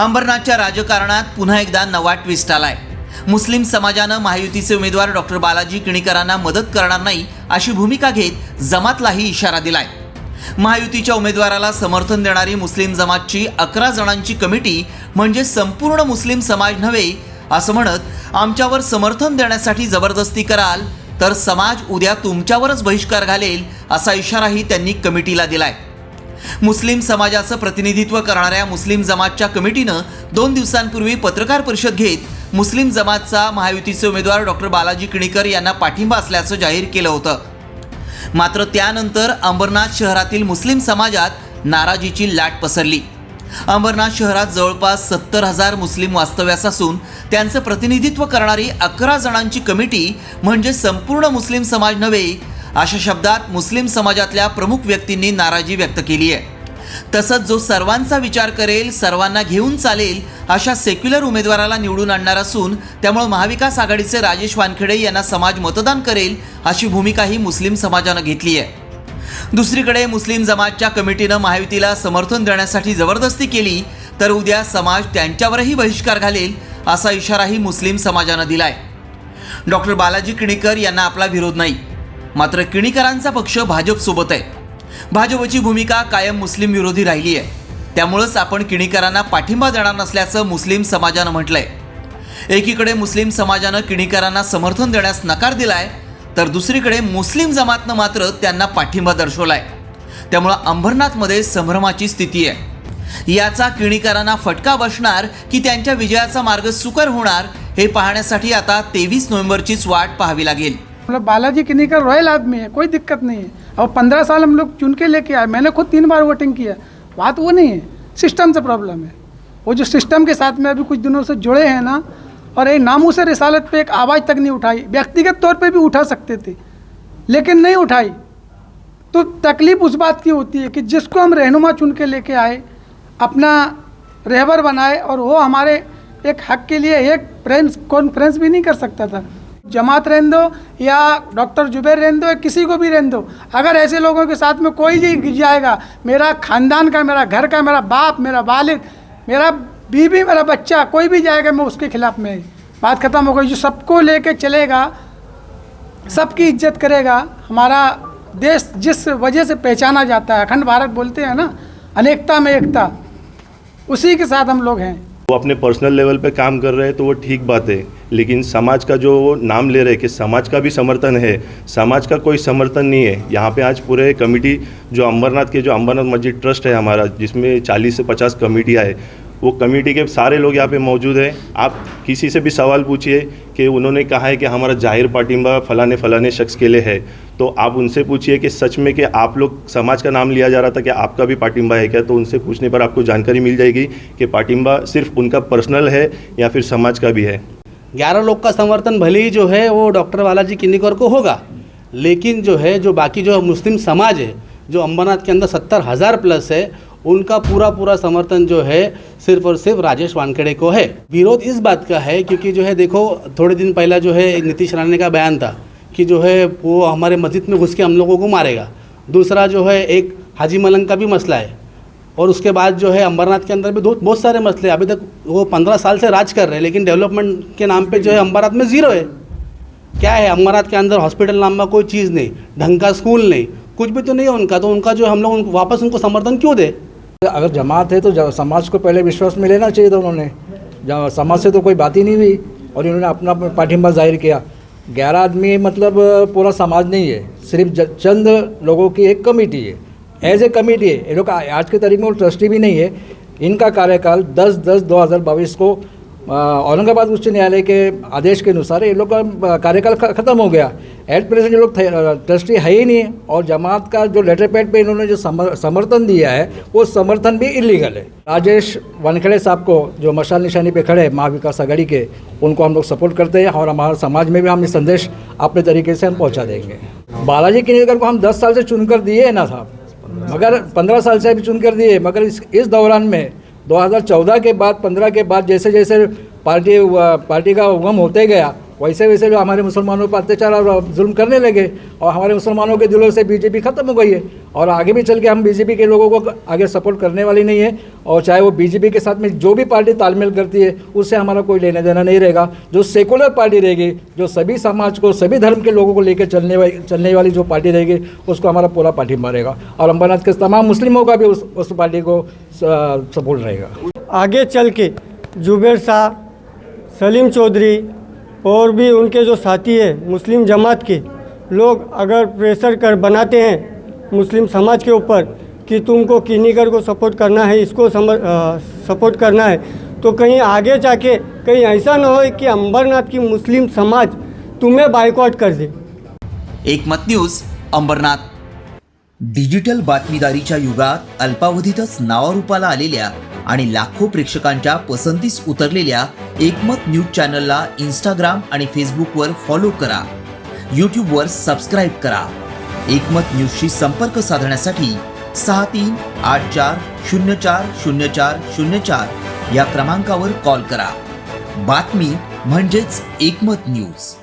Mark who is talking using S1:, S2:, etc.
S1: अंबरनाथच्या राजकारणात पुन्हा एकदा नवा ट्विस्ट आलाय। मुस्लिम समाजानं महायुतीचे उमेदवार डॉक्टर बालाजी किणीकरांना मदत करणार नाही अशी भूमिका घेत जमातलाही इशारा दिलाय। महायुतीच्या उमेदवाराला समर्थन देणारी मुस्लिम जमातची 11 जणांची कमिटी म्हणजे संपूर्ण मुस्लिम समाज नव्हे असं म्हणत आमच्यावर समर्थन देण्यासाठी जबरदस्ती कराल तर समाज उद्या तुमच्यावरच बहिष्कार घालेल असा इशाराही त्यांनी कमिटीला दिलाय। मुस्लिम समाजाचं प्रतिनिधित्व करणाऱ्या मुस्लिम जमातच्या कमिटीनं 2 दिवसांपूर्वी पत्रकार परिषद घेत मुस्लिम जमातचा महायुतीचे उमेदवार डॉक्टर बालाजी किणीकर यांना पाठिंबा असल्याचं जाहीर केलं होतं। मात्र त्यानंतर अंबरनाथ शहरातील मुस्लिम समाजात नाराजीची लाट पसरली। अंबरनाथ शहरात जवळपास 70,000 मुस्लिम वास्तव्यास असून त्यांचं प्रतिनिधित्व करणारी 11 जणांची कमिटी म्हणजे संपूर्ण मुस्लिम समाज नव्हे अशा शब्दात मुस्लिम समाजातल्या प्रमुख व्यक्तींनी नाराजी व्यक्त केली आहे। तसंच जो सर्वांचा विचार करेल, सर्वांना घेऊन चालेल अशा सेक्युलर उमेदवाराला निवडून आणणार असून त्यामुळे महाविकास आघाडीचे राजेश वानखेडे यांना समाज मतदान करेल अशी भूमिकाही मुस्लिम समाजानं घेतली आहे। दुसरीकडे मुस्लिम जमातच्या कमिटीनं महायुतीला समर्थन देण्यासाठी जबरदस्ती केली तर उद्या समाज त्यांच्यावरही बहिष्कार घालेल असा इशाराही मुस्लिम समाजानं दिलाय। डॉक्टर बालाजी किणीकर यांना आपला विरोध नाही, मात्र किणीकरांचा पक्ष भाजपसोबत आहे। भाजपची भूमिका कायम मुस्लिम विरोधी राहिली आहे, त्यामुळेच आपण किणीकरांना पाठिंबा देणार नसल्याचं मुस्लिम समाजानं म्हटलंय। एकीकडे मुस्लिम समाजानं किणीकरांना समर्थन देण्यास नकार दिलाय तर दुसरीकडे मुस्लिम जमातनं मात्र त्यांना पाठिंबा दर्शवलाय। त्यामुळे अंबरनाथमध्ये संभ्रमाची स्थिती आहे। याचा किणीकरांना फटका बसणार की त्यांच्या विजयाचा मार्ग सुकर होणार हे पाहण्यासाठी आता 23 नोव्हेंबरचीच वाट पाहावी लागेल।
S2: मतलब बालाजी किणीकर रॉयल आदमी है, कोई दिक्कत नहीं है। और 15 साल हम लोग चुन के लेके आए, मैंने खुद 3 बार वोटिंग किया। बात वो नहीं है, सिस्टम से प्रॉब्लम है। वो जो सिस्टम के साथ में अभी कुछ दिनों से जुड़े हैं ना, और एक नामूस रिसालत पे एक आवाज़ तक नहीं उठाई। व्यक्तिगत तौर पे भी उठा सकते थे लेकिन नहीं उठाई। तो तकलीफ़ उस बात की होती है कि जिसको हम रहनुमा चुन के लेके आए, अपना रहबर बनाए, और वो हमारे एक हक के लिए एक कॉन्फ्रेंस भी नहीं कर सकता था। जमात रहने दो या डॉक्टर जुबैर रहने दो या किसी को भी रहने दो, अगर ऐसे लोगों के साथ में कोई भी जाएगा, मेरा ख़ानदान का, मेरा घर का, मेरा बाप, मेरा वालिद, मेरा बीवी, मेरा बच्चा, कोई भी जाएगा, मैं उसके खिलाफ में। बात ख़त्म हो गई। जो सबको लेके चलेगा, सबकी इज्जत करेगा, हमारा देश जिस वजह से पहचाना जाता है, अखंड भारत बोलते हैं ना, अनेकता में एकता, उसी के साथ हम लोग हैं।
S3: वो अपने पर्सनल लेवल पे काम कर रहे हैं तो वो ठीक बात है, लेकिन समाज का जो वो नाम ले रहे हैं कि समाज का भी समर्थन है, समाज का कोई समर्थन नहीं है। यहाँ पे आज पूरे कमेटी जो अंबरनाथ मस्जिद ट्रस्ट है हमारा, जिसमें 40 से 50 कमेटियाँ है, वो कमेटी के सारे लोग यहाँ पे मौजूद हैं। आप किसी से भी सवाल पूछिए कि उन्होंने कहा है कि हमारा जाहिर पाटिंबा फलाने शख्स के लिए है, तो आप उनसे पूछिए कि सच में कि आप लोग समाज का नाम लिया जा रहा था कि आपका भी पाटिंबा है क्या, तो उनसे पूछने पर आपको जानकारी मिल जाएगी कि पाटिंबा सिर्फ उनका पर्सनल है या फिर समाज का भी है।
S4: 11 लोग का समर्थन भले ही जो है वो डॉक्टर बालाजी किणीकर को होगा, लेकिन जो है जो बाकी जो मुस्लिम समाज है जो अंबरनाथ के अंदर 70,000 प्लस है, उनका पूरा समर्थन जो है सिर्फ और सिर्फ राजेश वानखेड़े को है। विरोध इस बात का है क्योंकि जो है देखो, थोड़े दिन पहला जो है नीतीश राणे का बयान था कि जो है वो हमारे मस्जिद में घुस के हम लोगों को मारेगा। दूसरा जो है एक हाजी मलंग का भी मसला है, और उसके बाद जो है अंबरनाथ के अंदर भी बहुत सारे मसले। अभी तक वो 15 साल से राज कर रहे हैं, लेकिन डेवलपमेंट के नाम पे जो है अंबरनाथ में ज़ीरो है। क्या है अंबरनाथ के अंदर? हॉस्पिटल नाम का कोई चीज़ नहीं, ढंग का स्कूल नहीं, कुछ भी तो नहीं है उनका। तो उनका जो हम लोग वापस उनको समर्थन क्यों दे?
S5: अगर जमात है तो समाज को पहले विश्वास में लेना चाहिए था उन्होंने। समाज से तो कोई बात ही नहीं हुई और इन्होंने अपना पाठिंबा जाहिर किया। 11 आदमी मतलब पूरा समाज नहीं है, सिर्फ चंद लोगों की एक कमेटी है, एज ए कमेटी है। ये लोग आज के तारीख में वो ट्रस्टी भी नहीं है। इनका कार्यकाल 10/10/2022 को औरंगाबाद उच्च न्यायालय के आदेश के अनुसार ये लोग का कार्यकाल ख़त्म हो गया। एट प्रेजेंट ये लोग ट्रस्टी है ही नहीं, और जमात का जो लेटर पैड पे इन्होंने जो समर्थन दिया है वो समर्थन भी इलीगल है। राजेश वानखेड़े साहब को जो मशाल निशानी पे खड़े हैं महाविकास आघाड़ी के, उनको हम लोग सपोर्ट करते हैं और हमारे समाज में भी हम ये संदेश अपने तरीके से हम पहुँचा देंगे। बालाजी किणीकर को हम 10 साल से चुन कर दिए ना साहब, मगर 15 साल से भी चुन कर दिए, मगर इस दौरान में 2014 के बाद 15 के बाद जैसे जैसे पार्टी का उगम होते गया, वैसे वैसे जो हमारे मुसलमानों पर अत्याचार और जुल्म करने लगे और हमारे मुसलमानों के दिलों से बीजेपी ख़त्म हो गई है और आगे भी चल के हम बीजेपी के लोगों को आगे सपोर्ट करने वाली नहीं है। और चाहे वो बीजेपी के साथ में जो भी पार्टी तालमेल करती है उससे हमारा कोई लेना देना नहीं रहेगा। जो सेकुलर पार्टी रहेगी, जो सभी समाज को, सभी धर्म के लोगों को लेकर चलने वाली जो पार्टी रहेगी, उसको हमारा पूरा पार्टी रहेगा और अंबरनाथ के तमाम मुस्लिमों का भी उस पार्टी को सपोर्ट रहेगा।
S6: आगे चल के जुबेर शाह, सलीम चौधरी और भी उनके जो साथी हैं मुस्लिम जमात के लोग अगर प्रेशर कर बनाते हैं मुस्लिम समाज के ऊपर कि तुमको किन्नीकर को सपोर्ट करना है, इसको सपोर्ट करना है, तो कहीं आगे जाके कहीं ऐसा ना हो कि अंबरनाथ की मुस्लिम समाज तुम्हें बायकॉट कर दे।
S1: एकमत न्यूज अंबरनाथ। डिजिटल बातमीदारीच्या युगात अल्पावधीतच नावारूपाला आलेल्या आणि लाखो प्रेक्षकांच्या पसंतीस उतरलेल्या एकमत न्यूज चॅनलला इंस्टाग्राम आणि फेसबुकवर फॉलो करा, यूट्यूबवर सबस्क्राईब करा। एकमत न्यूजशी संपर्क साधण्यासाठी 6384040404 या क्रमांकावर कॉल करा। बातमी म्हणजेच एकमत न्यूज।